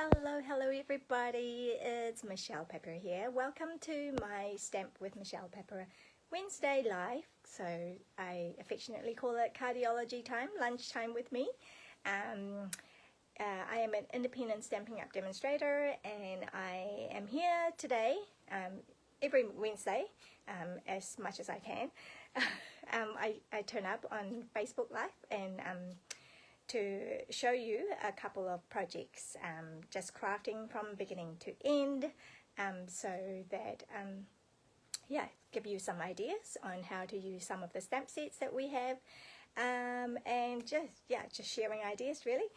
Hello everybody, it's Michelle Pepper here. Welcome to my Stamp with Michelle Pepper Wednesday live. So I affectionately call it cardiology time, lunchtime with me. I am an independent Stampin' Up demonstrator, and I am here today every Wednesday as much as I can. I turn up on Facebook Live and to show you a couple of projects, just crafting from beginning to end, so that give you some ideas on how to use some of the stamp sets that we have, and just sharing ideas really.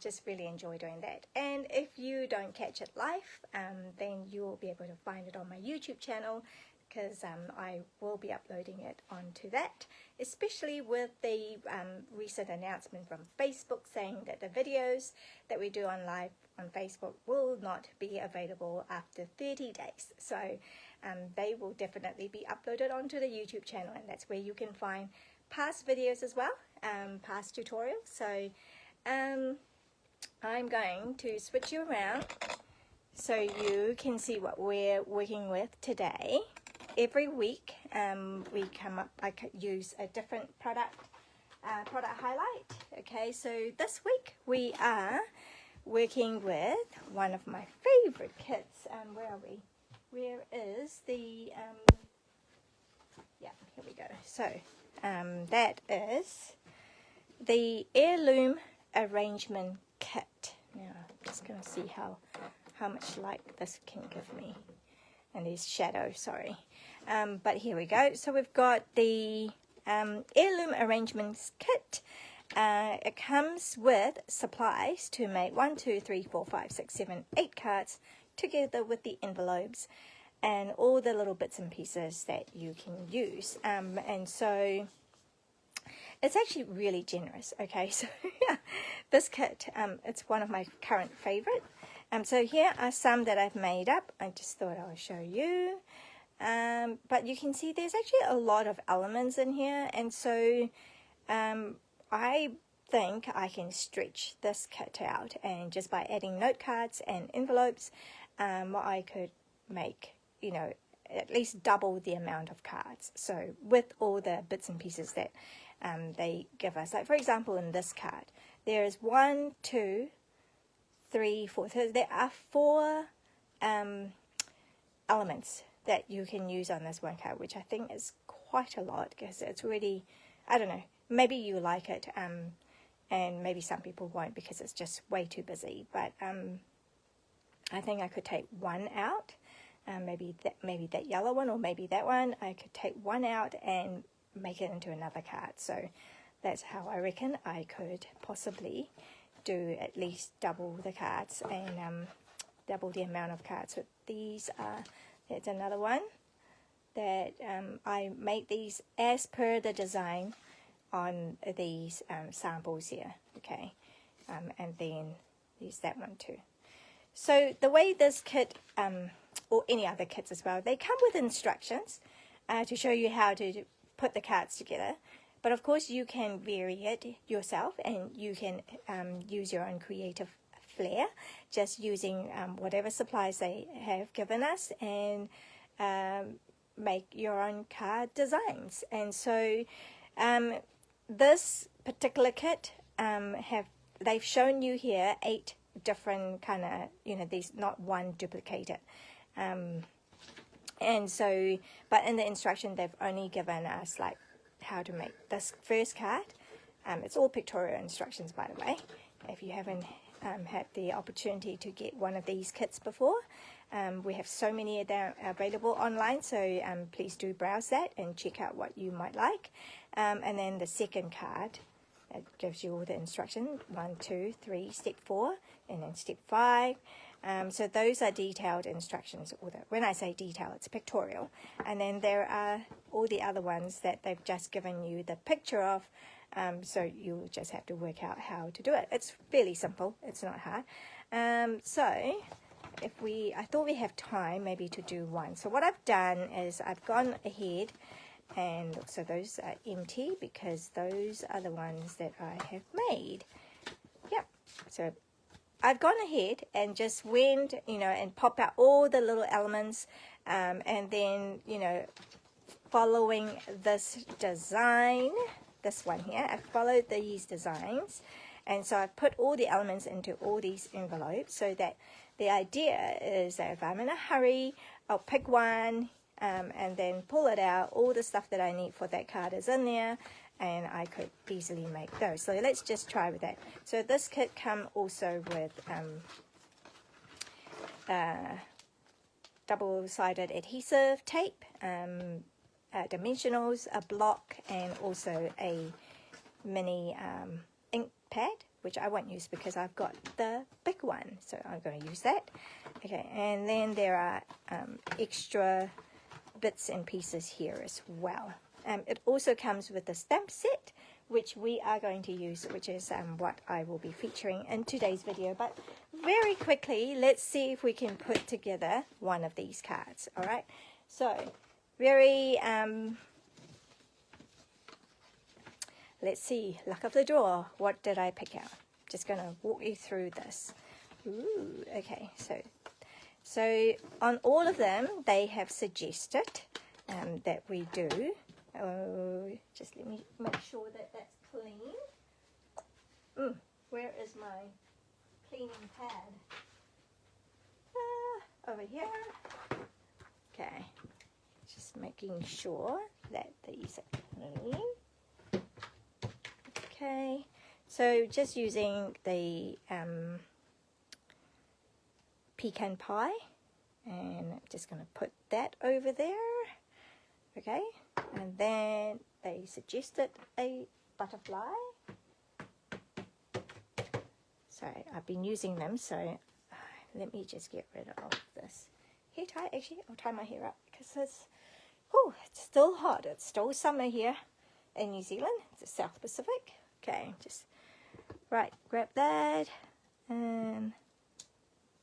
Just really enjoy doing that. And if you don't catch it live, then you'll be able to find it on my YouTube channel, because I will be uploading it onto that, especially with the recent announcement from Facebook saying that the videos that we do on live on Facebook will not be available after 30 days. So they will definitely be uploaded onto the YouTube channel, and that's where you can find past videos as well, past tutorials. So I'm going to switch you around so you can see what we're working with today. Every week we come up, I use a different product highlight. Okay, so this week we are working with one of my favorite kits. Where are we? Where is the here we go. So that is the Heirloom Arrangement Kit. Now I'm just going to see how much light this can give me, and these shadows, sorry. But here we go. So we've got the Heirloom Arrangements Kit. It comes with supplies to make 1, 2, 3, 4, 5, 6, 7, 8 cards, together with the envelopes and all the little bits and pieces that you can use. And so it's actually really generous. Okay, so this kit, it's one of my current favorite. So here are some that I've made up. I just thought I'll show you. But you can see there's actually a lot of elements in here, and so I think I can stretch this kit out, and just by adding note cards and envelopes, I could make, at least double the amount of cards. So with all the bits and pieces that they give us, like for example in this card, there is 1, 2, 3, 4. So there are 4 elements that you can use on this one card, which I think is quite a lot, because it's really, I don't know, maybe you like it, and maybe some people won't because it's just way too busy. But I think I could take one out, maybe that yellow one, or maybe that one. I could take one out and make it into another card. So that's how I reckon I could possibly do at least double the cards, and double the amount of cards. So these are, it's another one that I made these as per the design on these samples here. Okay, and then there's that one too. So the way this kit, or any other kits as well, they come with instructions to show you how to put the cards together. But of course you can vary it yourself, and you can use your own creative flair, just using whatever supplies they have given us, and make your own card designs. And so this particular kit, they've shown you here 8 different kind of, these, not one duplicated. And so, but in the instruction they've only given us like how to make this first card. It's all pictorial instructions, by the way, if you haven't had the opportunity to get one of these kits before. We have so many that are available online, so please do browse that and check out what you might like. And then the second card, it gives you all the instruction, 1, 2, 3, step 4, and then step 5. So those are detailed instructions. When I say detail, it's pictorial. And then there are all the other ones that they've just given you the picture of, so you'll just have to work out how to do it. It's fairly simple, it's not hard. So I thought we have time maybe to do one. So what I've done is I've gone ahead, and so those are empty because those are the ones that I have made. Yep, so I've gone ahead and just went, you know, and popped out all the little elements, and then, you know, following this design, this one here, I followed these designs, and so I put all the elements into all these envelopes, so that the idea is that if I'm in a hurry, I'll pick one, and then pull it out. All the stuff that I need for that card is in there, and I could easily make those. So let's just try with that. So this kit comes also with double-sided adhesive tape, dimensionals, a block, and also a mini ink pad, which I won't use because I've got the big one, so I'm going to use that. Okay, and then there are extra bits and pieces here as well. It also comes with a stamp set, which we are going to use, which is what I will be featuring in today's video. But very quickly, let's see if we can put together one of these cards. All right, so very let's see, luck of the draw. What did I pick out? Just gonna walk you through this. Ooh, okay, so on all of them, they have suggested that we do. Oh, just let me make sure that that's clean. Where is my cleaning pad? Over here. Okay, just making sure that these are clean. Okay, so just using the pecan pie, and I'm just going to put that over there. Okay, and then they suggested a butterfly. Sorry, I've been using them, so let me just get rid of this hair tie. Actually, I'll tie my hair up because it's still hot. It's still summer here in New Zealand. It's the South Pacific. Okay, just right, grab that, and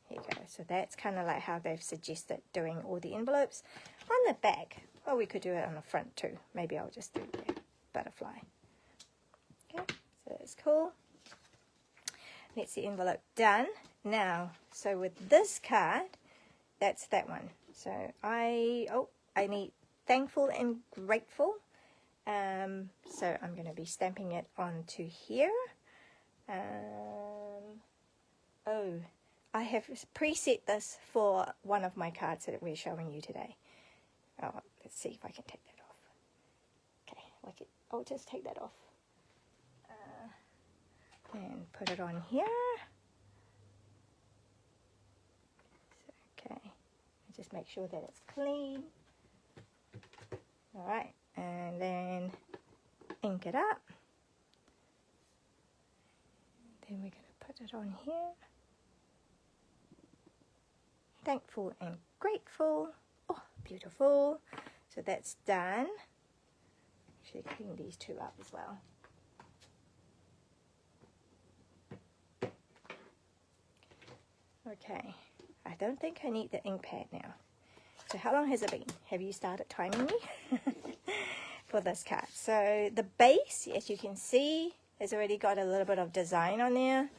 here you go. So that's kind of like how they've suggested doing all the envelopes. On the back, well, we could do it on the front too. Maybe I'll just do the butterfly. Okay, so that's cool. That's the envelope done. Now, so with this card, that's that one. So I need thankful and grateful. So I'm going to be stamping it onto here. I have preset this for one of my cards that we're showing you today. Oh, let's see if I can take that off. Okay, I'll just take that off. And put it on here. So, okay, just make sure that it's clean. All right, and then ink it up. Then we're going to put it on here. Thankful and grateful. Oh, beautiful. So that's done. Actually clean these two up as well. Okay, I don't think I need the ink pad now. So how long has it been? Have you started timing me for this card? So the base, as you can see, has already got a little bit of design on there.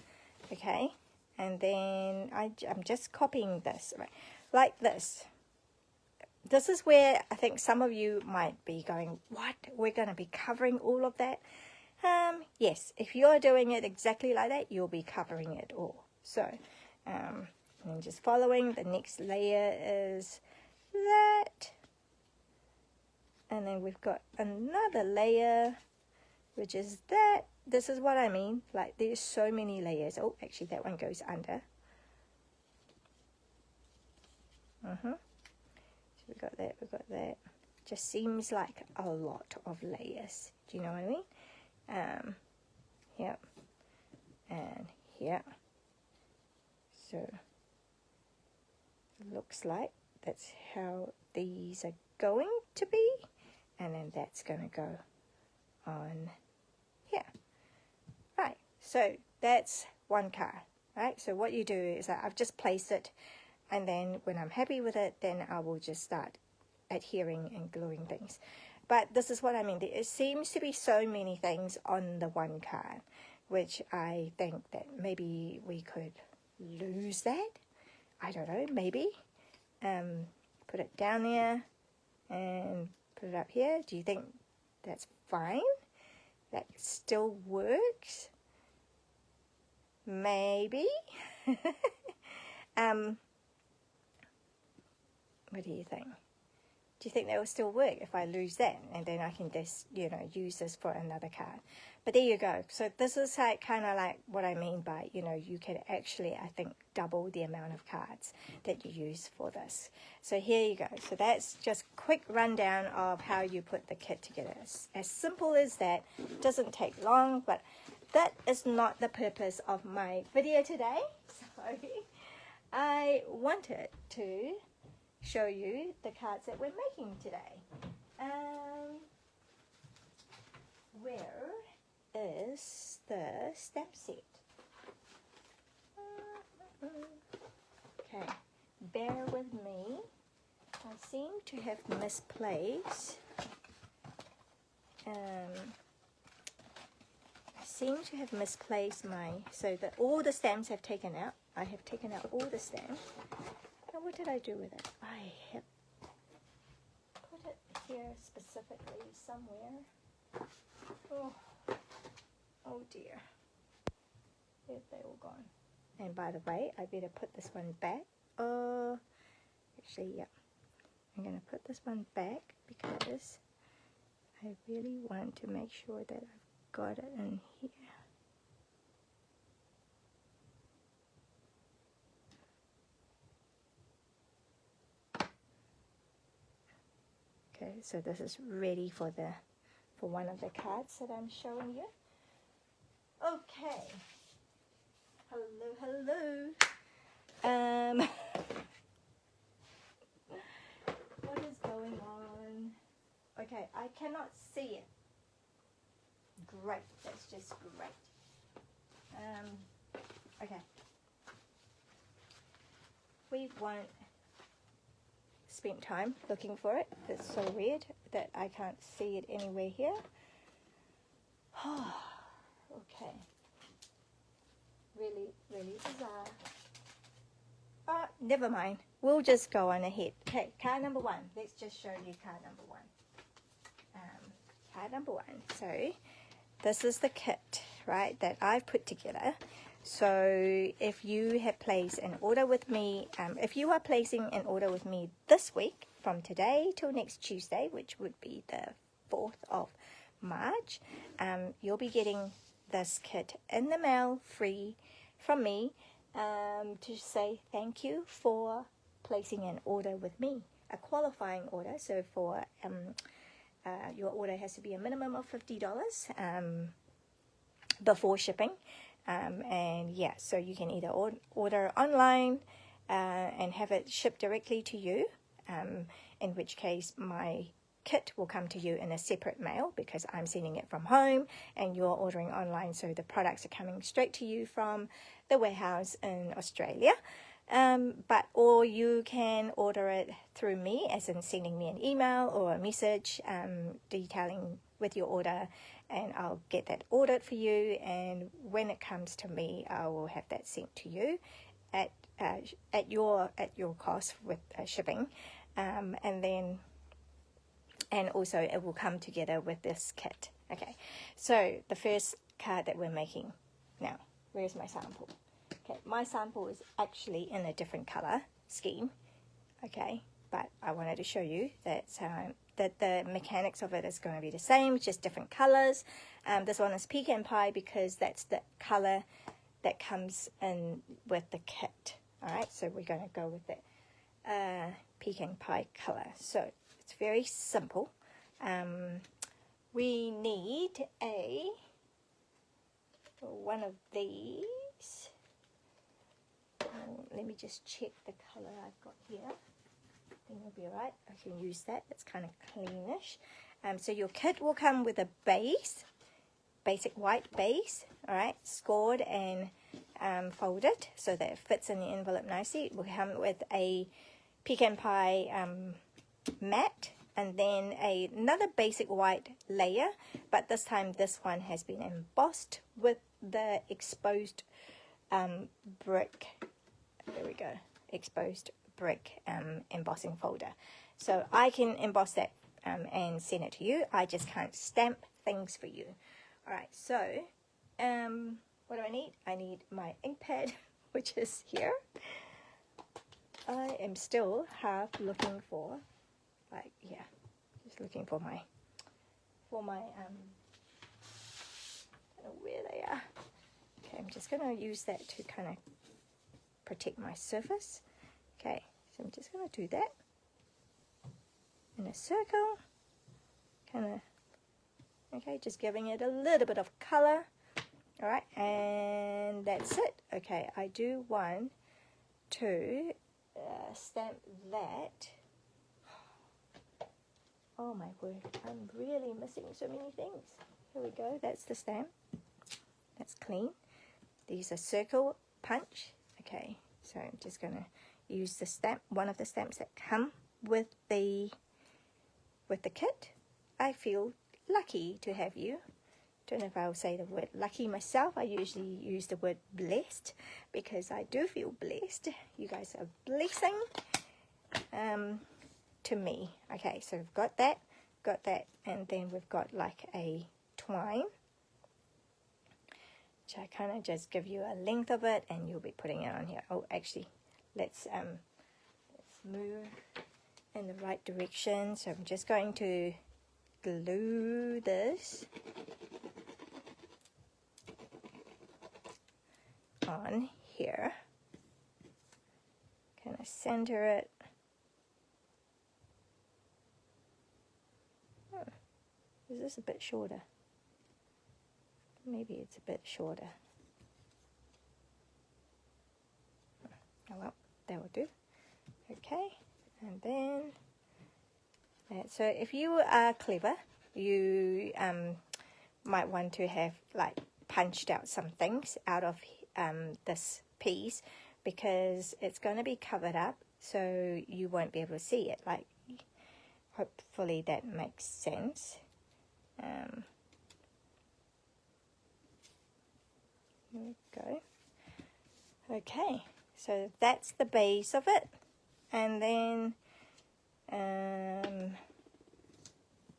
Okay, and then I'm just copying this, right, like this. This is where I think some of you might be going, what? We're going to be covering all of that? Yes, if you're doing it exactly like that, you'll be covering it all. So, and just following, the next layer is that. And then we've got another layer, which is that. This is what I mean. Like, there's so many layers. Oh, actually, that one goes under. So we got that. Just seems like a lot of layers. Do you know what I mean? Yep. And here. So it looks like that's how these are going to be, and then that's going to go on here. Right, so that's one card. Right, so what you do is I've just placed it, and then when I'm happy with it, then I will just start adhering and gluing things. But this is what I mean. There seems to be so many things on the one card, which I think that maybe we could lose that? I don't know, maybe. Put it down there and put it up here. Do you think that's fine? That still works? Maybe. What do you think? Do you think that will still work if I lose that? And then I can just, you know, use this for another card. But there you go. So this is like kind of like what I mean by, you know, you can actually, I think, double the amount of cards that you use for this. So here you go. So that's just quick rundown of how you put the kit together. As simple as that. Doesn't take long, but that is not the purpose of my video today. So I wanted to show you the cards that we're making today. Where is the stamp set? Okay, bear with me. I seem to have misplaced. My, so that all the stamps have taken out. I have taken out all the stamps. Now what did I do with it? I have put it here specifically somewhere. Oh dear. Where've they all gone? And by the way, I better put this one back. Actually, yeah. I'm going to put this one back because I really want to make sure that I've got it in here. Okay, so this is ready for one of the cards that I'm showing you. Okay. Hello. What is going on? Okay, I cannot see it. Great, that's just great. Okay. We won't spend time looking for it. It's so weird that I can't see it anywhere here. Okay. Really bizarre. Oh, never mind. We'll just go on ahead. Okay, card number one. Let's just show you card number one. Card number one. So this is the kit, right, that I've put together. So if you have placed an order with me, if you are placing an order with me this week, from today till next Tuesday, which would be the 4th of March, you'll be getting this kit in the mail free from me to say thank you for placing an order with me, a qualifying order. So for your order has to be a minimum of $50 before shipping. And yeah, so you can either order online and have it shipped directly to you, in which case my kit will come to you in a separate mail because I'm sending it from home and you're ordering online, so the products are coming straight to you from the warehouse in Australia. Or you can order it through me, as in sending me an email or a message detailing with your order, and I'll get that ordered for you, and when it comes to me I will have that sent to you at your cost with shipping, and also it will come together with this kit. Okay, so the first card that we're making now, where's my sample? Okay, my sample is actually in a different color scheme, okay, but I wanted to show you that that the mechanics of it is going to be the same, just different colors. This one is pecan pie because that's the color that comes in with the kit. All right, so we're going to go with the pecan pie color. So it's very simple. We need one of these. Let me just check the color I've got here. I think it'll be alright. I can use that. It's kind of cleanish. So your kit will come with a base, basic white base, alright, scored and folded so that it fits in the envelope nicely. It will come with a pecan pie mat, and then another basic white layer, but this time this one has been embossed with the exposed brick go, exposed brick embossing folder. So I can emboss that and send it to you. I just can't stamp things for you. Alright, so what do I need? I need my ink pad, which is here. I am still half looking for, like, yeah, just looking for my I don't know where they are. Okay, I'm just going to use that to kind of protect my surface. Okay, so I'm just going to do that in a circle, kind of, okay, just giving it a little bit of color. All right, and that's it. Okay, I do want to stamp that. Oh my word, I'm really missing so many things. Here we go, that's the stamp. That's clean. These are circle punch. Okay, so I'm just going to use the stamp, one of the stamps that come with the kit. I feel lucky to have you. Don't know if I'll say the word lucky myself. I usually use the word blessed because I do feel blessed. You guys are a blessing to me. Okay, so we've got that, and then we've got like a twine, which I kind of just give you a length of it, and you'll be putting it on here. Oh, actually, let's move in the right direction. So I'm just going to glue this on here, kind of center it. Is this a bit shorter? Maybe it's a bit shorter. Oh well, that will do. Okay, and then that. So if you are clever, you might want to have like punched out some things out of this piece, because it's going to be covered up, so you won't be able to see it. Like, hopefully that makes sense. There we go. Okay, so that's the base of it, and then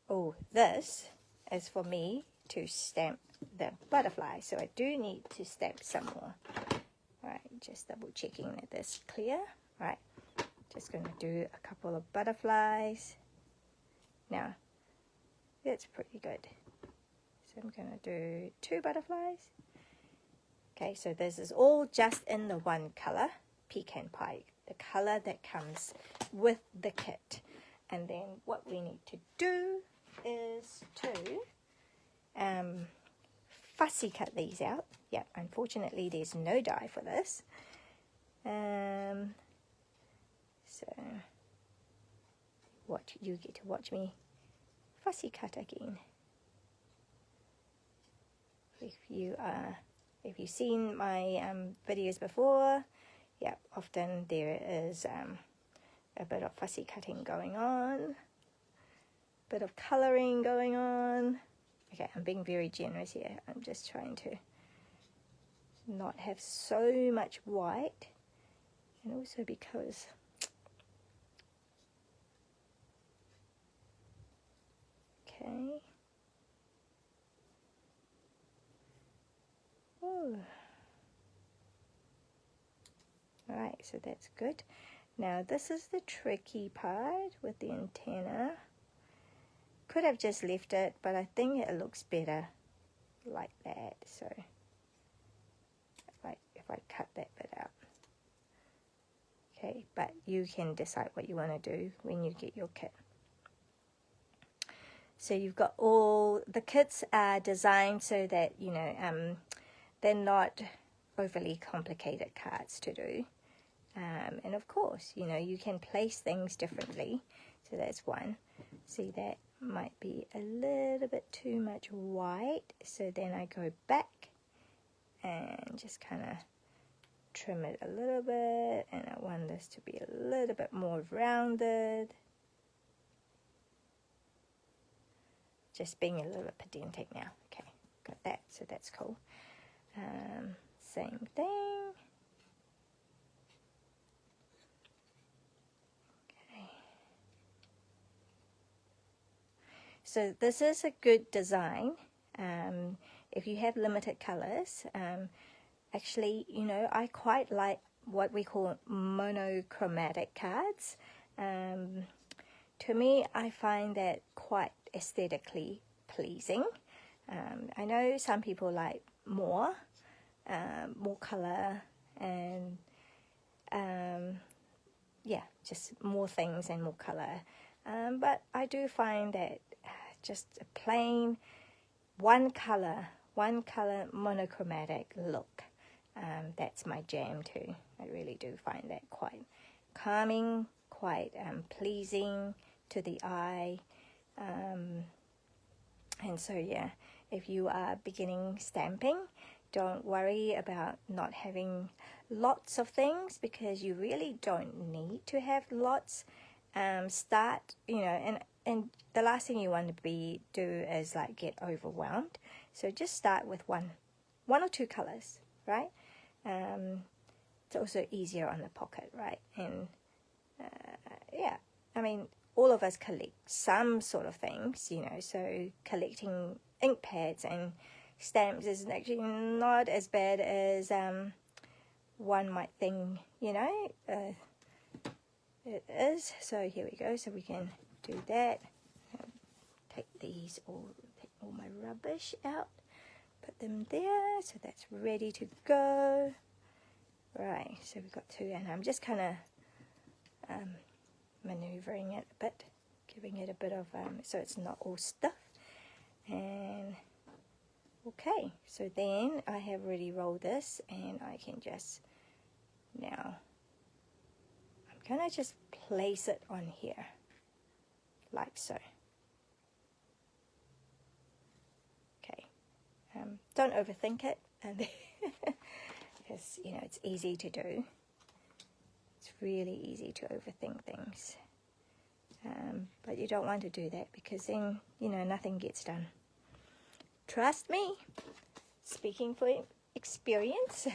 oh, this is for me to stamp the butterfly, so I do need to stamp some more. Alright, just double checking that that's clear. Alright, just going to do a couple of butterflies. Now, that's pretty good. So I'm going to do 2 butterflies. Okay, so this is all just in the one color, pecan pie, the color that comes with the kit. And then what we need to do is to fussy cut these out. Yep, unfortunately there's no die for this. So you get to watch me fussy cut again. If you've seen my videos before, yeah, often there is a bit of fussy cutting going on, a bit of colouring going on. Okay, I'm being very generous here. I'm just trying to not have so much white, and also because okay. Oh. Alright, so that's good. Now this is the tricky part with the antenna. Could have just left it, but I think it looks better like that. So if I cut that bit out. Okay, but you can decide what you want to do when you get your kit. So you've got all the kits are designed so that, you know, they're not overly complicated cards to do. And of course, you know, you can place things differently. So that's one. See, that might be a little bit too much white. So then I go back and just kind of trim it a little bit. And I want this to be a little bit more rounded. Just being a little bit pedantic now. Okay, got that. So that's cool. Same thing. So this is a good design. If you have limited colors, actually, you know, I quite like what we call monochromatic cards. To me, I find that quite aesthetically pleasing. I know some people like more color and yeah, just more things and more color. But I do find that just a plain one color monochromatic look, that's my jam too. I really do find that quite calming, quite pleasing to the eye. And so yeah, if you are beginning stamping, don't worry about not having lots of things, because you really don't need to have lots. Start, you know, and the last thing you want to do is like get overwhelmed. So just start with one or two colors, right? It's also easier on the pocket, right? And yeah, I mean, all of us collect some sort of things, you know, so collecting ink pads and stamps is actually not as bad as one might think, you know. It is. So here we go. So we can do that. Take all my rubbish out, put them there, so that's ready to go. Right, so we've got two, and I'm just kind of maneuvering it a bit, giving it a bit of so it's not all stuff. And okay, so then I have already rolled this, and I can just now I'm gonna just place it on here like so. Okay, don't overthink it, and because you know it's easy to do. It's really easy to overthink things, but you don't want to do that, because then you know nothing gets done. Trust me, speaking for experience.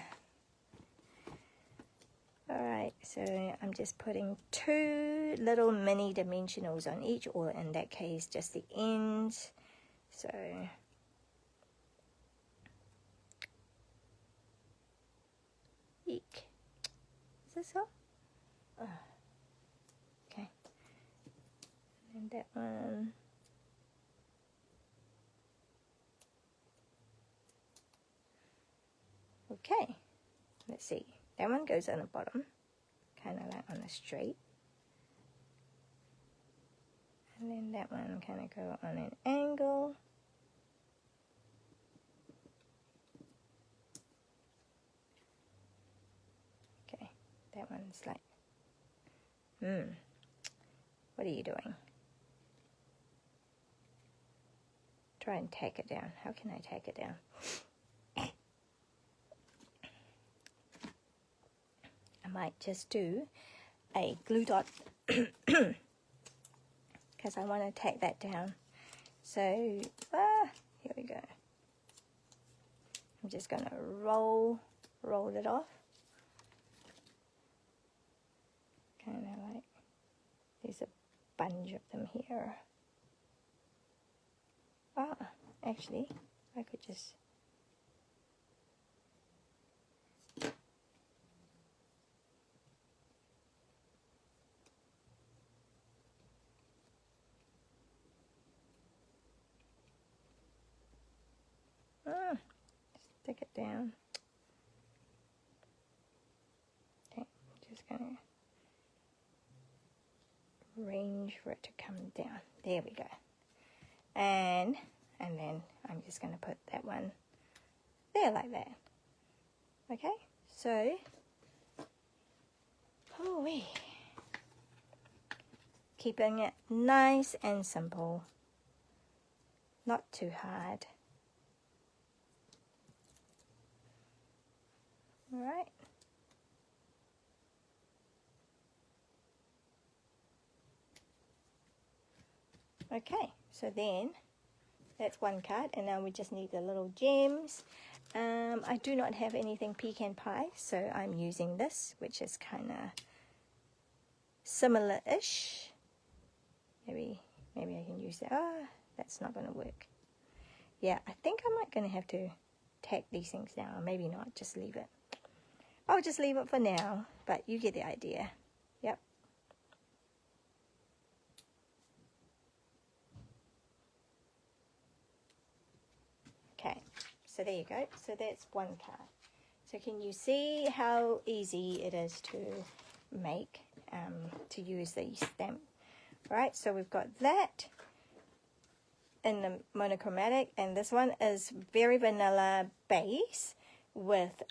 Alright, so I'm just putting two little mini dimensionals on each, or in that case just the ends. So eek. Is this all? Oh. Okay. And that one. Okay. Let's see. That one goes on the bottom, kind of like on the straight. And then that one kind of go on an angle. Okay, that one's like, what are you doing? Try and tack it down. How can I tack it down? I might just do a glue dot because I want to tack that down. So here we go. I'm just going to roll it off. Kind of like, there's a bunch of them here. Actually, I could just stick it down. Okay, just gonna arrange for it to come down. There we go. And then I'm just gonna put that one there like that. Okay, so keeping it nice and simple, not too hard. All right. Okay, so then that's one card, and now we just need the little gems. I do not have anything pecan pie, so I'm using this, which is kind of similar-ish. Maybe I can use that. that's not going to work. Yeah, I think I might going to have to tack these things down. Maybe not, just leave it. I'll just leave it for now, but you get the idea. Yep. Okay, so there you go. So that's one card. So can you see how easy it is to make, to use these stamps? Right, so we've got that in the monochromatic, and this one is very vanilla base with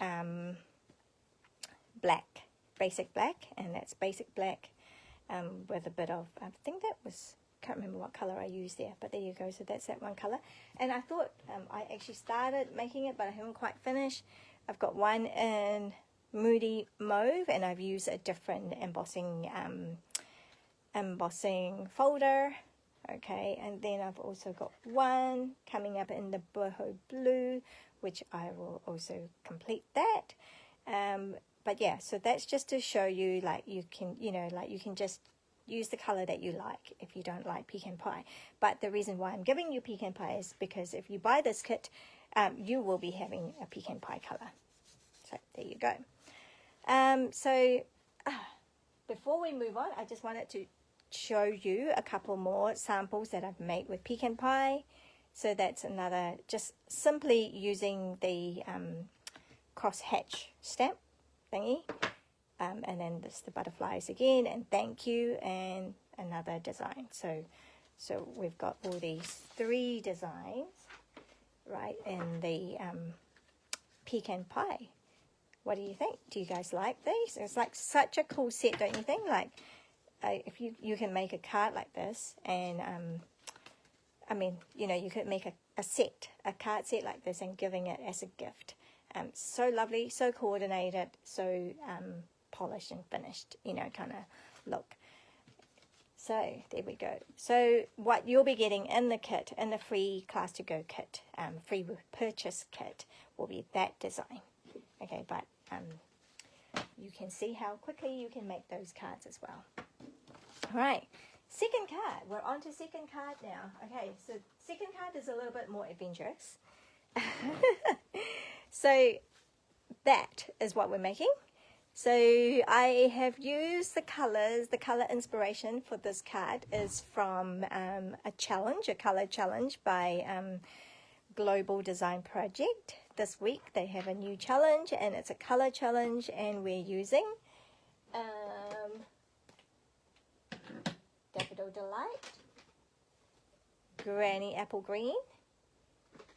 black, basic black, and that's basic black with a bit of, I think that was, can't remember what color I used there, but there you go. So that's that one color. And I thought I actually started making it, but I haven't quite finished. I've got one in Moody Mauve, and I've used a different embossing folder. Okay, and then I've also got one coming up in the boho blue, which I will also complete that. But yeah, so that's just to show you, like, you can, you know, like, you can just use the color that you like if you don't like pecan pie. But the reason why I'm giving you pecan pie is because if you buy this kit, you will be having a pecan pie color. So there you go. Before we move on, I just wanted to show you a couple more samples that I've made with pecan pie. So that's another, just simply using the cross hatch stamp thingy, and then this, the butterflies again, and thank you, and another design. So we've got all these 3 designs right in the pecan pie. What do you think? Do you guys like these? It's like such a cool set, don't you think? Like, if you can make a card like this, and I mean, you know, you could make a card set like this and giving it as a gift. So lovely, so coordinated, so polished and finished, you know, kind of look. So there we go. So what you'll be getting in the kit, in the free Class to Go kit, free purchase kit, will be that design. Okay, but you can see how quickly you can make those cards as well. All right, second card. We're on to second card now. Okay, so second card is a little bit more adventurous. So that is what we're making. So I have used the colors. The color inspiration for this card is from a color challenge by Global Design Project. This week they have a new challenge, and it's a color challenge, and we're using Daffodil Delight, Granny Apple Green,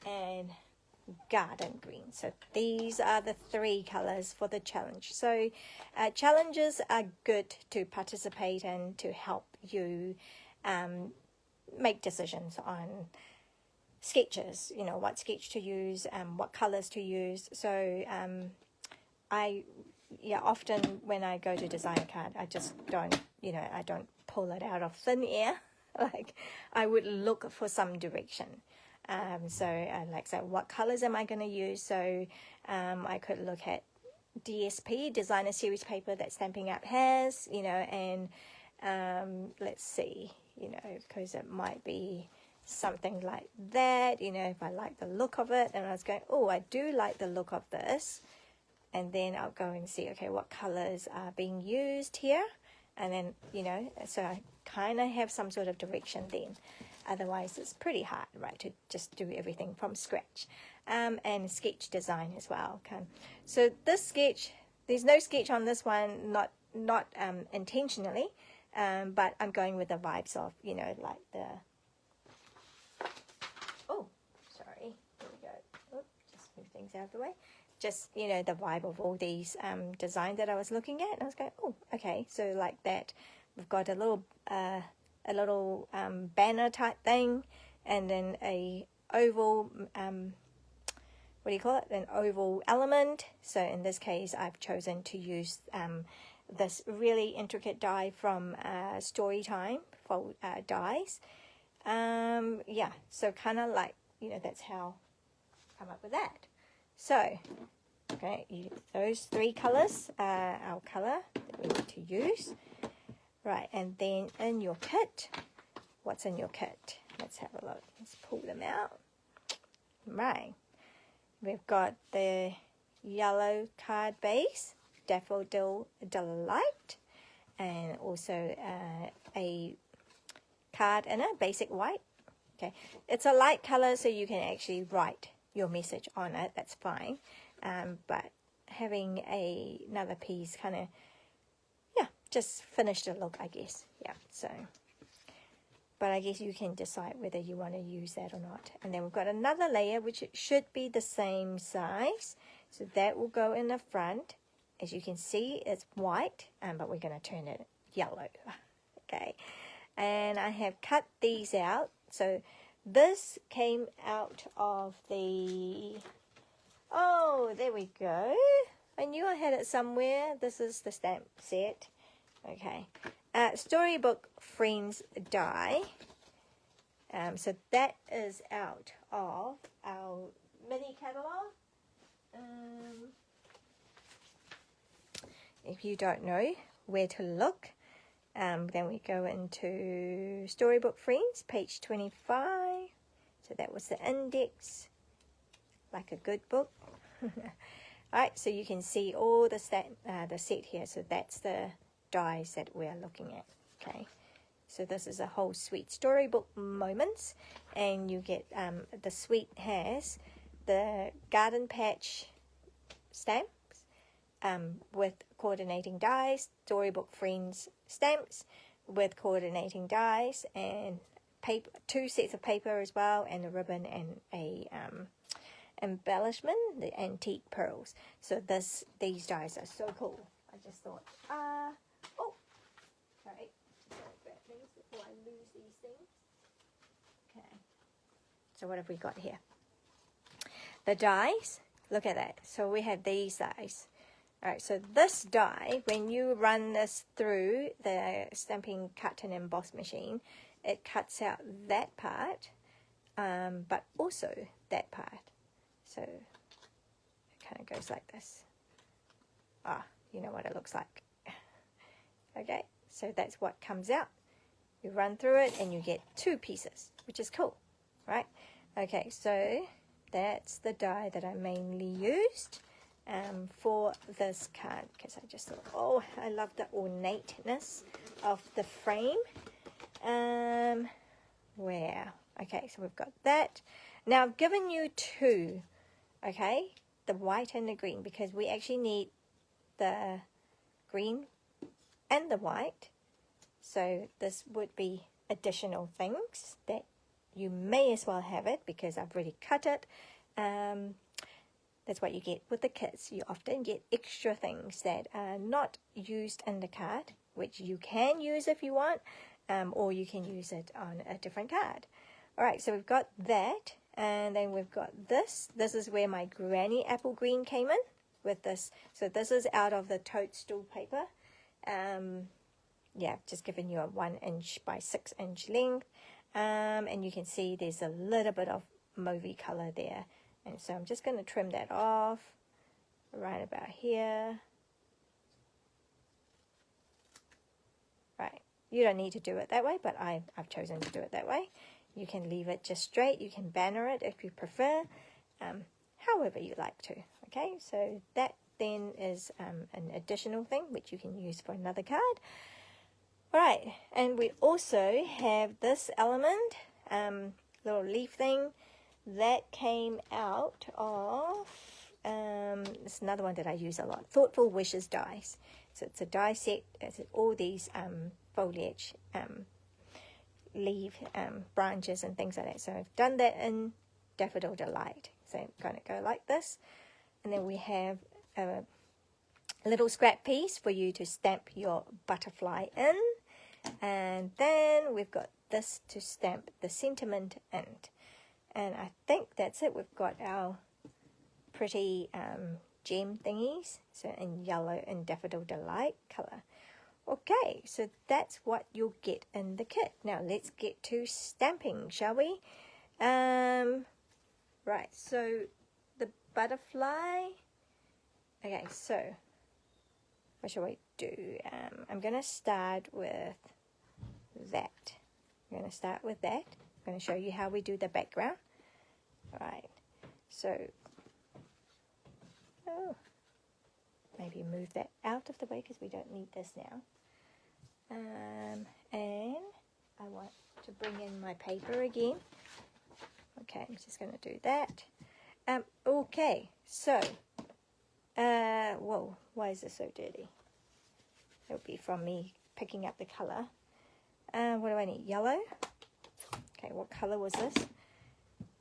and Garden Green. So these are the 3 colors for the challenge. So challenges are good to participate in to help you make decisions on sketches, you know, what sketch to use, what colors to use. So often when I go to design a card, I just don't, you know, I don't pull it out of thin air. Like, I would look for some direction. So what colors am I going to use? So I could look at DSP, Designer Series paper that Stampin' Up has, you know, and let's see, you know, because it might be something like that, you know, if I like the look of it, and I was going, oh, I do like the look of this, and then I'll go and see, okay, what colors are being used here, and then, you know, so I kind of have some sort of direction then. Otherwise, it's pretty hard, right, to just do everything from scratch. And sketch design as well. Okay. So this sketch, there's no sketch on this one, not intentionally, but I'm going with the vibes of, you know, like the, oh, sorry, there we go. Oops, just move things out of the way. Just, you know, the vibe of all these designs that I was looking at. And I was going, oh, okay, so like that, we've got a little banner type thing, and then a oval, what do you call it, an oval element. So in this case, I've chosen to use this really intricate die from Storytime fold dies. Yeah, so kind of like, you know, that's how I come up with that. So, okay, those 3 colors are our color that we need to use. Right, and then in your kit, what's in your kit? Let's have a look. Let's pull them out. Right. We've got the yellow card base, Daffodil Delight, and also a card in a basic white. Okay, it's a light color, so you can actually write your message on it. That's fine. But having another piece kind of, yeah, just finish the look, I guess. Yeah, so, but I guess you can decide whether you want to use that or not. And then we've got another layer, which should be the same size. So that will go in the front. As you can see, it's white, but we're going to turn it yellow. Okay, and I have cut these out. So this came out of the, oh, there we go. I knew I had it somewhere. This is the stamp set. Okay. Storybook Friends Die. So that is out of our mini catalogue. If you don't know where to look, then we go into Storybook Friends, page 25. So that was the index, like a good book. Alright, so you can see all the set here. So that's the dies that we're looking at. Okay, so this is a whole suite, Storybook Moments, and you get the suite has the Garden Patch stamps with coordinating dies, Storybook Friends stamps with coordinating dies, and paper, 2 sets of paper as well, and a ribbon and a embellishment, the antique pearls. So these dies are so cool. I just thought, oh, sorry, grab things before I lose these things. Okay, so what have we got here? The dies, look at that. So we have these dies. Alright, so this die, when you run this through the stamping cut and emboss machine, it cuts out that part, but also that part. So it kind of goes like this. You know what it looks like. Okay, so that's what comes out. You run through it and you get 2 pieces, which is cool, right? Okay, so that's the die that I mainly used for this card, because I just thought, oh, I love the ornateness of the frame. Where? Okay, so we've got that. Now I've given you 2, okay, the white and the green, because we actually need the green and the white. So this would be additional things that you may as well have it, because I've already cut it. That's what you get with the kits. You often get extra things that are not used in the card, which you can use if you want, or you can use it on a different card. Alright, so we've got that, and then we've got this. This is where my granny apple green came in with this. So this is out of the toadstool paper. Yeah, just giving you a 1 inch by 6 inch length. And you can see there's a little bit of mauvey color there. And so I'm just going to trim that off right about here. Right, you don't need to do it that way, but I've chosen to do it that way. You can leave it just straight. You can banner it if you prefer, however you like to. Okay, so that then is an additional thing which you can use for another card. Alright, and we also have this element, little leaf thing, that came out of, it's another one that I use a lot, Thoughtful Wishes dies. So it's a die set, it's all these foliage, leaf, branches and things like that. So I've done that in Daffodil Delight. So I'm going to go like this. And then we have a little scrap piece for you to stamp your butterfly in. And then we've got this to stamp the sentiment in. And I think that's it. We've got our pretty gem thingies. So in yellow and Daffodil Delight colour. Okay, so that's what you'll get in the kit. Now let's get to stamping, shall we? Right, so the butterfly. Okay, so what shall we do? I'm going to start with that. I'm going to start with that. going to show you how we do the background. All right, so maybe move that out of the way because we don't need this now. And I want to bring in my paper again. Okay, I'm just going to do that. Okay, so, whoa, why is this so dirty? It'll be from me picking up the color. What do I need? Yellow. Okay, what color was this?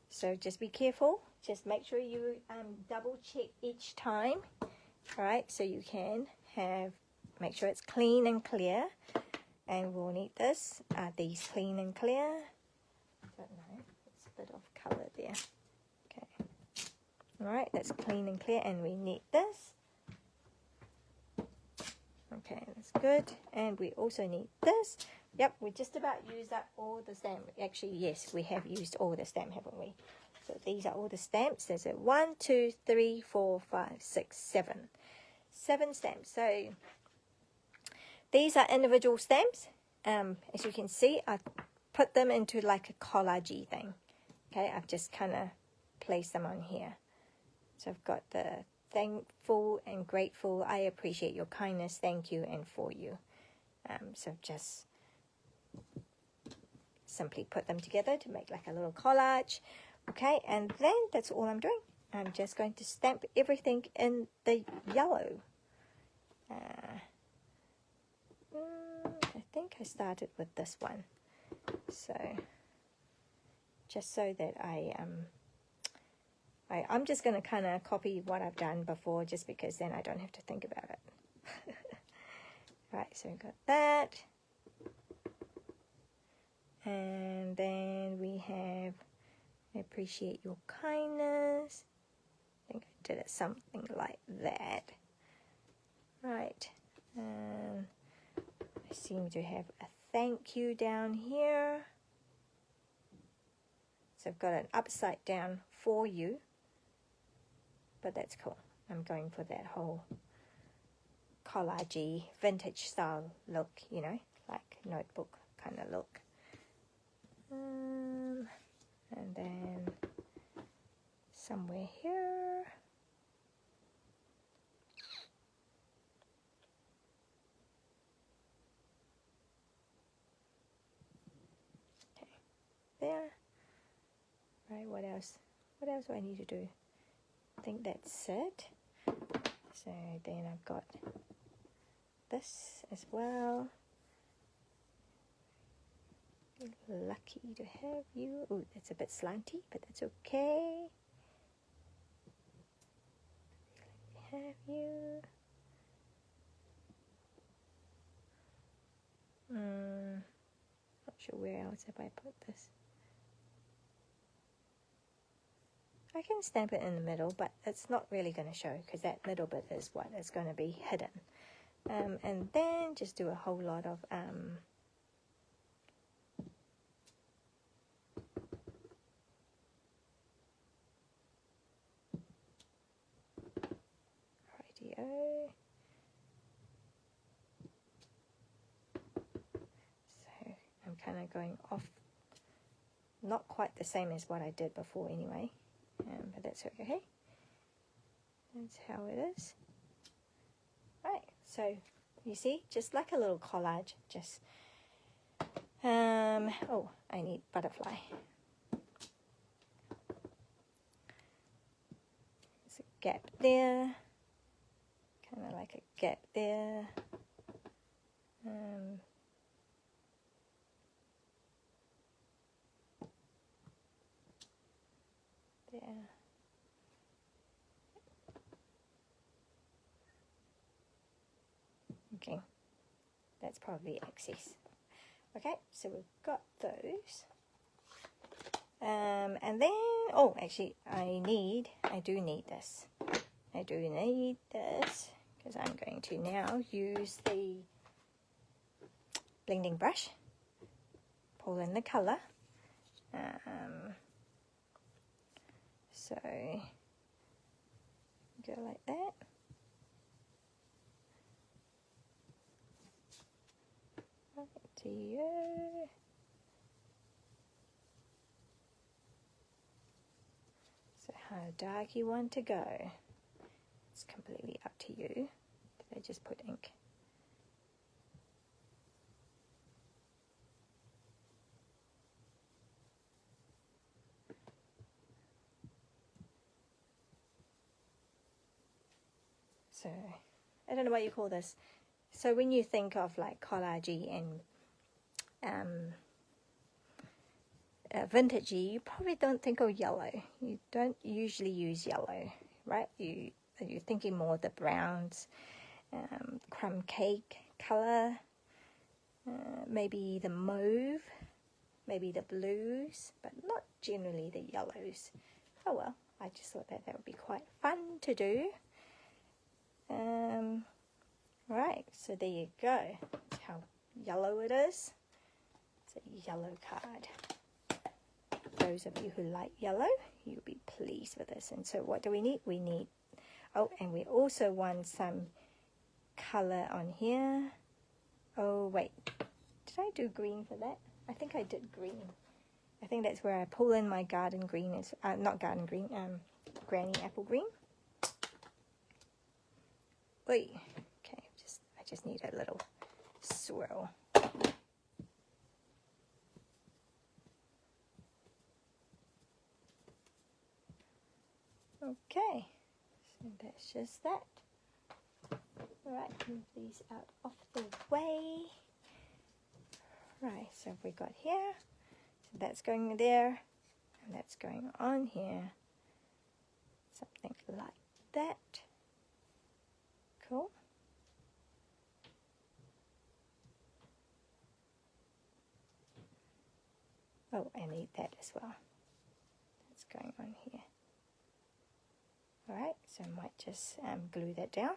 So just be careful. Just make sure you double check each time. All right, so you can make sure it's clean and clear. And we'll need this. Are these clean and clear? I don't know. It's a bit of color there. Okay. All right, that's clean and clear, and we need this. Okay, that's good. And we also need this. Yep, we just about used up all the stamp. Actually, yes, we have used all the stamp, haven't we? So these are all the stamps. There's a 1, 2, 3, 4, 5, 6, 7. 7 stamps. So these are individual stamps. As you can see, I put them into like a collage thing. Okay, I've just kind of placed them on here. So I've got the thankful and grateful, I appreciate your kindness, thank you, and for you. So just simply put them together to make like a little collage. Okay, and then that's all I'm doing. I'm just going to stamp everything in the yellow. I think I started with this one. So just so that I'm just going to kind of copy what I've done before, just because then I don't have to think about it. Right, so we've got that. And then we have, I appreciate your kindness. I think I did it something like that. Right. I seem to have a thank you down here. So I've got an upside down for you. But that's cool. I'm going for that whole collagey, vintage style look, you know, like notebook kind of look. And then somewhere here. Okay, there. Right, what else? What else do I need to do? I think that's it. So then I've got this as well. Lucky to have you. Oh, that's a bit slanty, but that's okay. Let me have you. Not sure where else have I put this. I can stamp it in the middle, but it's not really going to show because that middle bit is what is going to be hidden. And then just do a whole lot of rightio. So I'm kind of going off, not quite the same as what I did before anyway. But that's okay. That's how it is. Right, so you see, just like a little collage, just oh, I need butterfly. There's a gap there, kind of like a gap there. There. Okay, that's probably excess. Okay, so we've got those. And then, oh, actually, I do need this. I do need this because I'm going to now use the blending brush, pull in the color. So go like that. Right to you. how dark you want to go. It's completely up to you. Did I just put ink? So, I don't know what you call this. So when you think of like collagey and vintagey, you probably don't think of yellow. You don't usually use yellow, right? You're thinking more of the browns, crumb cake color, maybe the mauve, maybe the blues, but not generally the yellows. Oh well, I just thought that would be quite fun to do. Right, so there you go. That's how yellow it is. It's a yellow card. Those of you who like yellow, you'll be pleased with this. And so what do we need? We need, oh, and we also want some color on here. Oh, wait. Did I do green for that? I think I did green. I think that's where I pull in my garden green. Is not garden green, granny apple green. Wait. Okay, I just need a little swirl. Okay, so that's just that. Alright, move these out of the way. Right, so we got here. So that's going there, and that's going on here. Something like that. Cool. Oh, I need that as well. That's going on here. Alright, so I might just glue that down.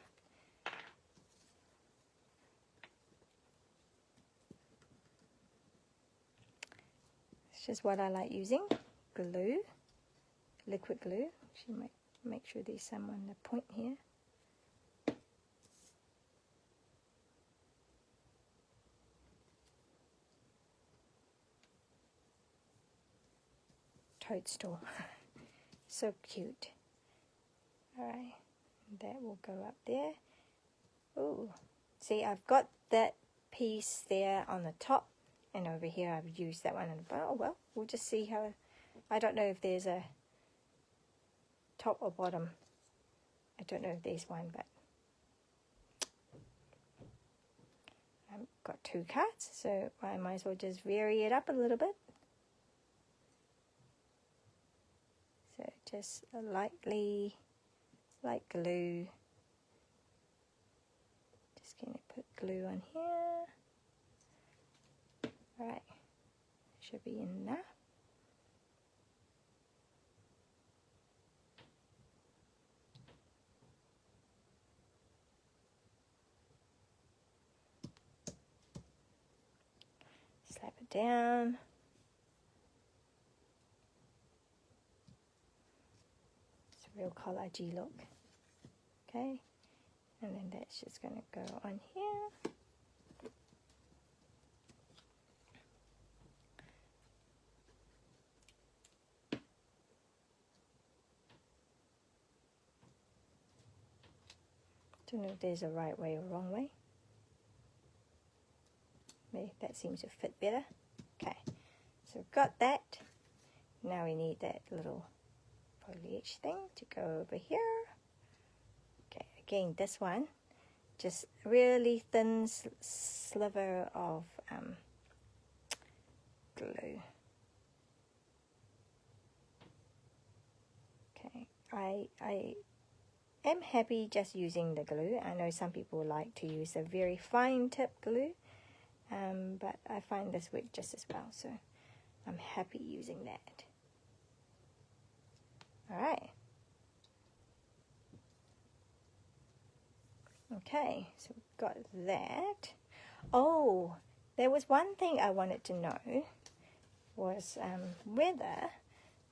It's just what I like using. Glue, liquid glue. Actually, make sure there's some on the point here. Toadstool. So cute. Alright, that will go up there. Ooh, see, I've got that piece there on the top, and over here I've used that one. Oh well, we'll just see how. I don't know if there's a top or bottom. I don't know if there's one, but I've got two cards, so I might as well just vary it up a little bit. So just lightly, like glue. Just going to put glue on here. Alright, should be enough. Slap it down. It's a real collagey look. Okay, and then that's just going to go on here. Don't know if there's a right way or wrong way. Maybe that seems to fit better. Okay, so we've got that. Now we need that little foliage thing to go over here. Okay, again, this one, just really thin sliver of glue. Okay, I am happy just using the glue. I know some people like to use a very fine tip glue, but I find this works just as well, so I'm happy using that. Alright. Okay, so we've got that. Oh, there was one thing I wanted to know was whether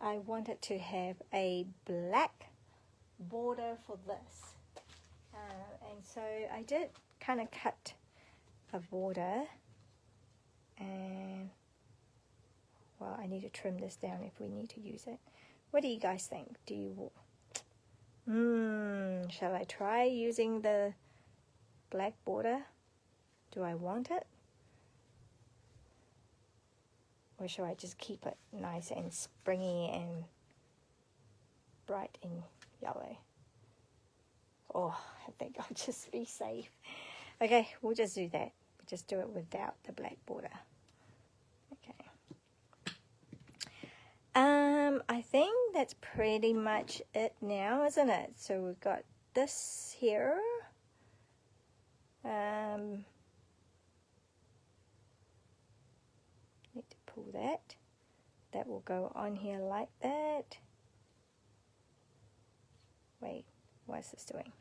I wanted to have a black border for this. And so I did kind of cut a border, and well, I need to trim this down if we need to use it. What do you guys think? Shall I try using the black border? Do I want it? Or shall I just keep it nice and springy and bright and yellow? Oh, I think I'll just be safe. Okay, we'll just do that. Just do it without the black border. Okay. I think that's pretty much it now, isn't it? So we've got this here. Need to pull that. That will go on here like that. Wait, what is this doing?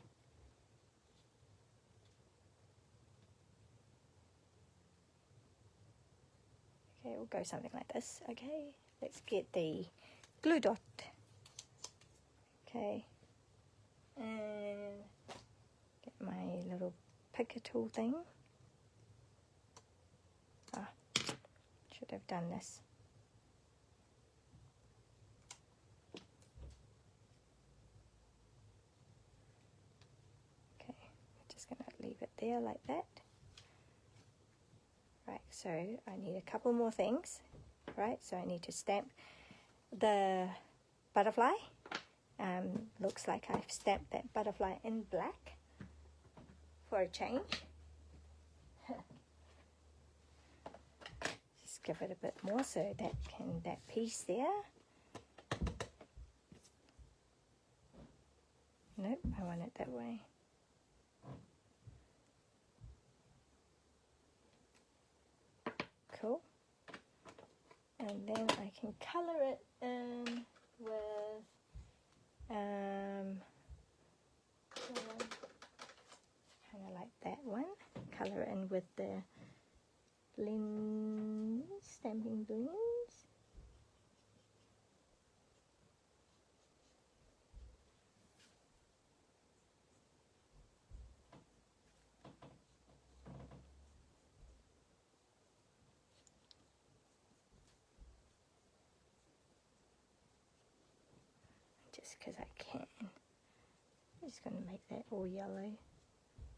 Okay, it will go something like this. Okay, let's get the glue dot. Okay, and get my little picker tool thing. Should have done this. Okay, I'm just going to leave it there like that. Right, so I need a couple more things. Right, so I need to stamp the butterfly. Looks like I've stamped that butterfly in black for a change. Just give it a bit more so that piece there. Nope, I want it that way. Cool. And then I can color it in with kind of like that one. Color in with the blends, stamping blends. Just because I can. I'm just going to make that all yellow,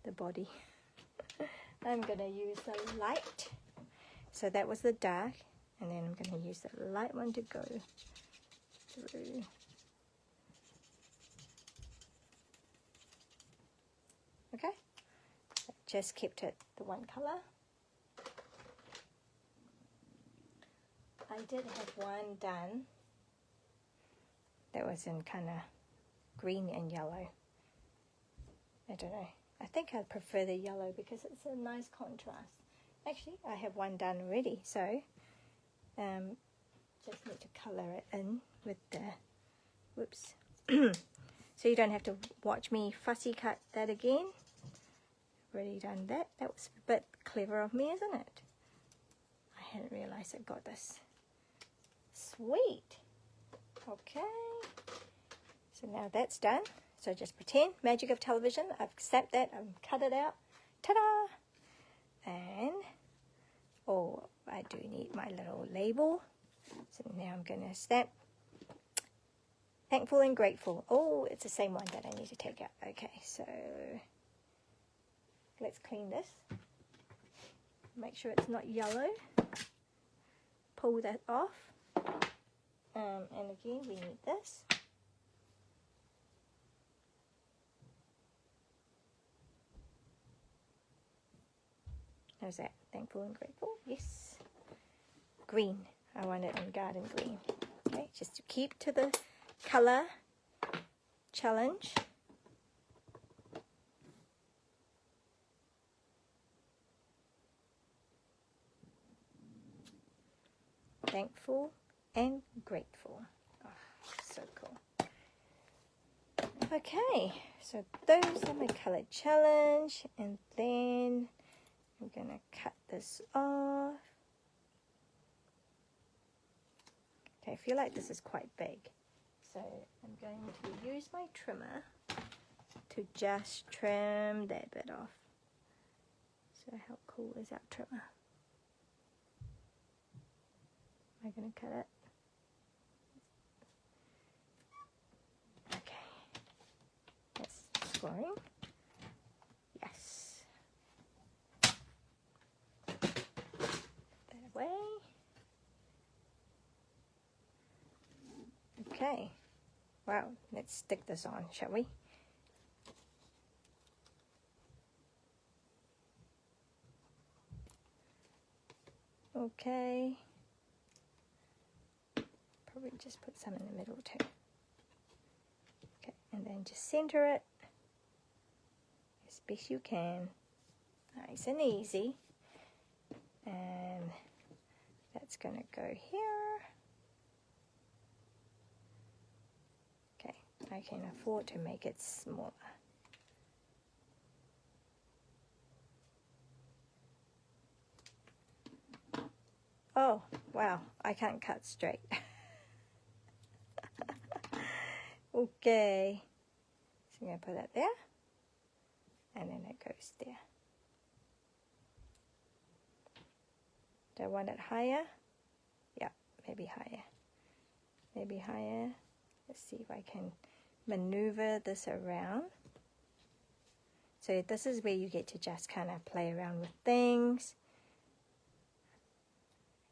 the body. I'm going to use the light. So that was the dark, and then I'm going to use the light one to go through. Okay, I just kept it the one color. I did have one done that was in kind of green and yellow. I don't know. I think I'd prefer the yellow because it's a nice contrast. Actually, I have one done already, so just need to colour it in with the, whoops. So you don't have to watch me fussy cut that again. Already done that. That was a bit clever of me, isn't it? I hadn't realised I got this. Sweet. Okay. So now that's done. So just pretend, magic of television. I've stamped that, I've cut it out. Ta-da! And, oh, I do need my little label. So now I'm going to stamp thankful and grateful. Oh, it's the same one that I need to take out. Okay, so let's clean this. Make sure it's not yellow. Pull that off. And again, we need this. How's that? Thankful and grateful? Yes. Green. I want it in garden green. Okay, just to keep to the color challenge. Thankful and grateful. Oh, so cool. Okay, so those are my color challenge, and then I'm going to cut this off. Okay, I feel like this is quite big. So I'm going to use my trimmer to just trim that bit off. So how cool is our trimmer? Am I going to cut it? Okay. scoring. Yes. That away. Okay. Wow, let's stick this on, shall we? Okay. Probably just put some in the middle too. Okay, and then just center it as best you can. Nice and easy. And that's going to go here. Okay, I can afford to make it smaller. Oh, wow, I can't cut straight. Okay, so I'm going to put that there, and then it goes there. Do I want it higher? Yeah, maybe higher. Maybe higher. Let's see if I can maneuver this around. So this is where you get to just kind of play around with things.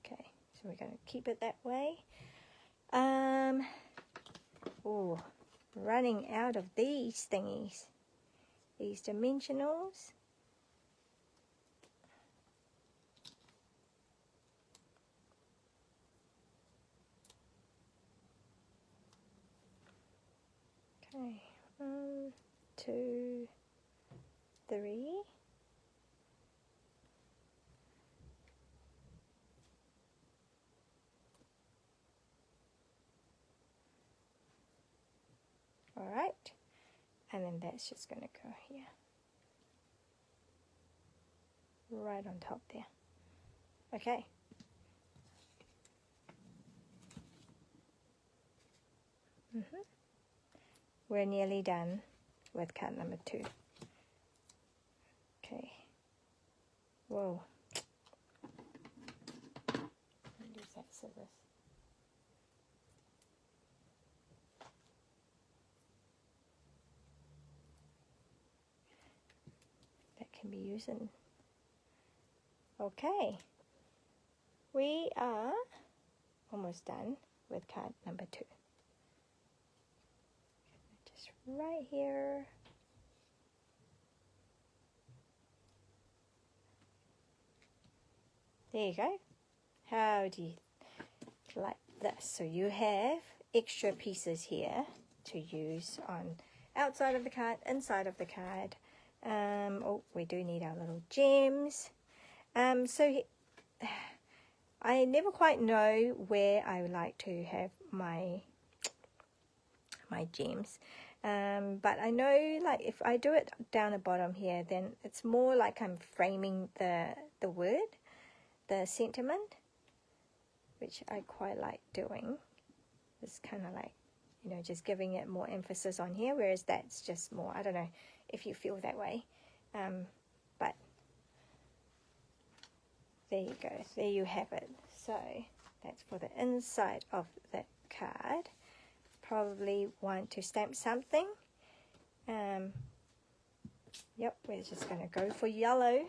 Okay, so we're going to keep it that way. Oh, running out of these thingies. These dimensionals. Okay, 1, 2, 3. All right, and then that's just going to go here. Right on top there. Okay. We're nearly done with card number 2. Okay. Whoa. Use that scissors. That can be used in. Okay. We are almost done with card number 2. Just right here. There you go. How do you like this? So you have extra pieces here to use on outside of the card, inside of the card. Oh, we do need our little gems. So I never quite know where I would like to have my gems. But I know, like, if I do it down the bottom here, then it's more like I'm framing the word, the sentiment, which I quite like doing. It's kind of like, you know, just giving it more emphasis on here, whereas that's just more, I don't know if you feel that way. But there you go. There you have it. So that's for the inside of the card. Probably want to stamp something. Yep, we're just going to go for yellow.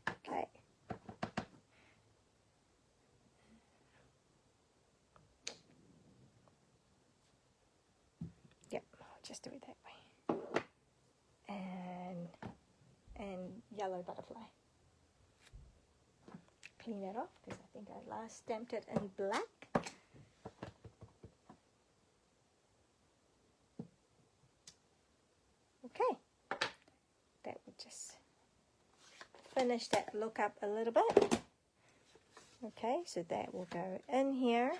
Okay. Yep, I'll just do it that way. And yellow butterfly. Clean that off because I think I last stamped it in black. Okay, that would just finish that look up a little bit. Okay, so that will go in here.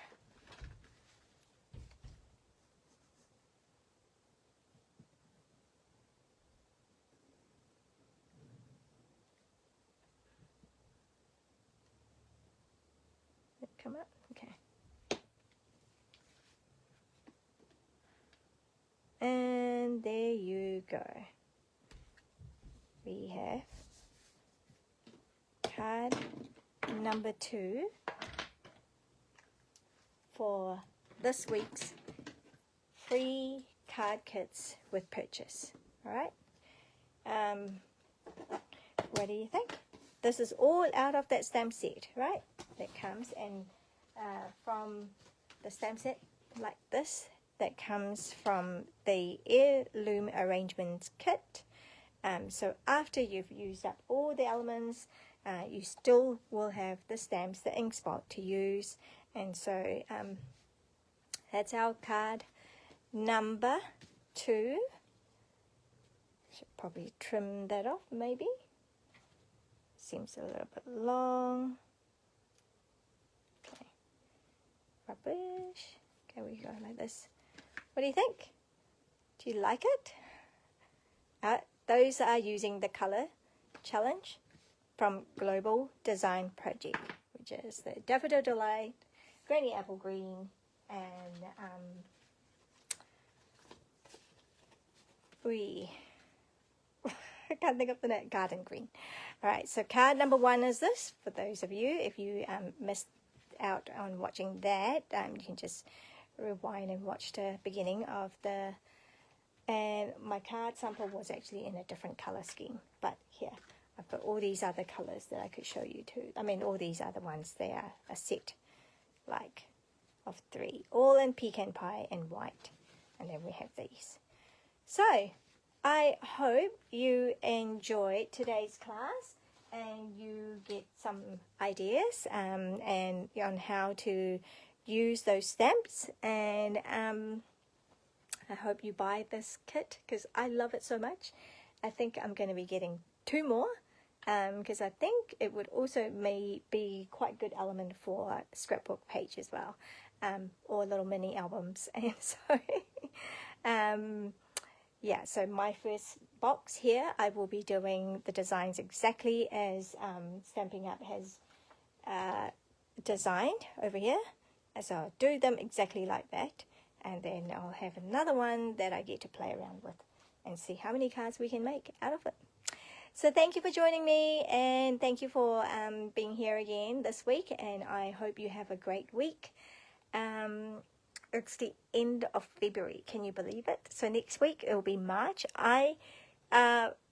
Come up, okay. And there you go. We have card number 2 for this week's free card kits with purchase. All right. What do you think? This is all out of that stamp set, right? That comes and from the stamp set like this. That comes from the Heirloom Arrangements Kit. So after you've used up all the elements, you still will have the stamps, the ink spot to use. And so that's our card number 2. Should probably trim that off maybe. Seems a little bit long. Okay. Rubbish. Okay, we go like this. What do you think? Do you like it? Those are using the color challenge from Global Design Project, which is the Daffodil Delight, Granny Apple Green, and I can't think of the name, Garden Green. All right, so card number 1 is this. For those of you, if you missed out on watching that, you can just rewind and watch the beginning of the, and my card sample was actually in a different color scheme, but here I've got all these other colors that I could show you too. I mean, all these other ones, they are a set like of 3, all in pecan pie and white, and then we have these. So I hope you enjoyed today's class and you get some ideas and on how to use those stamps, and I hope you buy this kit because I love it so much. I think I'm going to be getting 2 more because I think it would also may be quite good element for scrapbook page as well, or little mini albums. And so yeah, so my first box here, I will be doing the designs exactly as Stampin' Up has designed over here. So I'll do them exactly like that, and then I'll have another one that I get to play around with and see how many cards we can make out of it. So thank you for joining me, and thank you for being here again this week, and I hope you have a great week. It's the end of February, can you believe it? So next week it will be March. I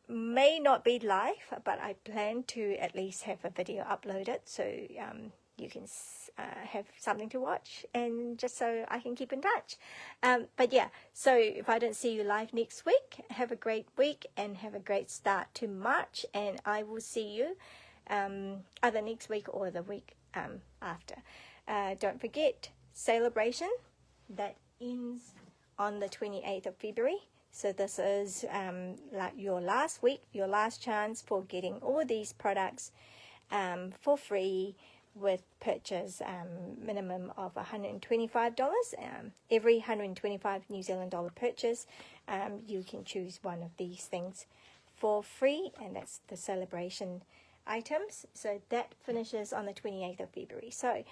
may not be live, but I plan to at least have a video uploaded, so you can have something to watch, and just so I can keep in touch. But yeah, so if I don't see you live next week, have a great week and have a great start to March, and I will see you either next week or the week after. Don't forget, celebration that ends on the 28th of February. So this is like your last week, your last chance for getting all these products for free with purchase minimum of $125. Every 125 New Zealand dollar purchase, you can choose one of these things for free, and that's the celebration items. So that finishes on the 28th of February. So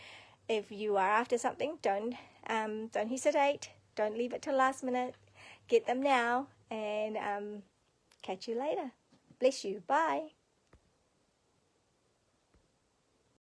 if you are after something, don't hesitate. Don't leave it till last minute. Get them now, and catch you later. Bless you. Bye.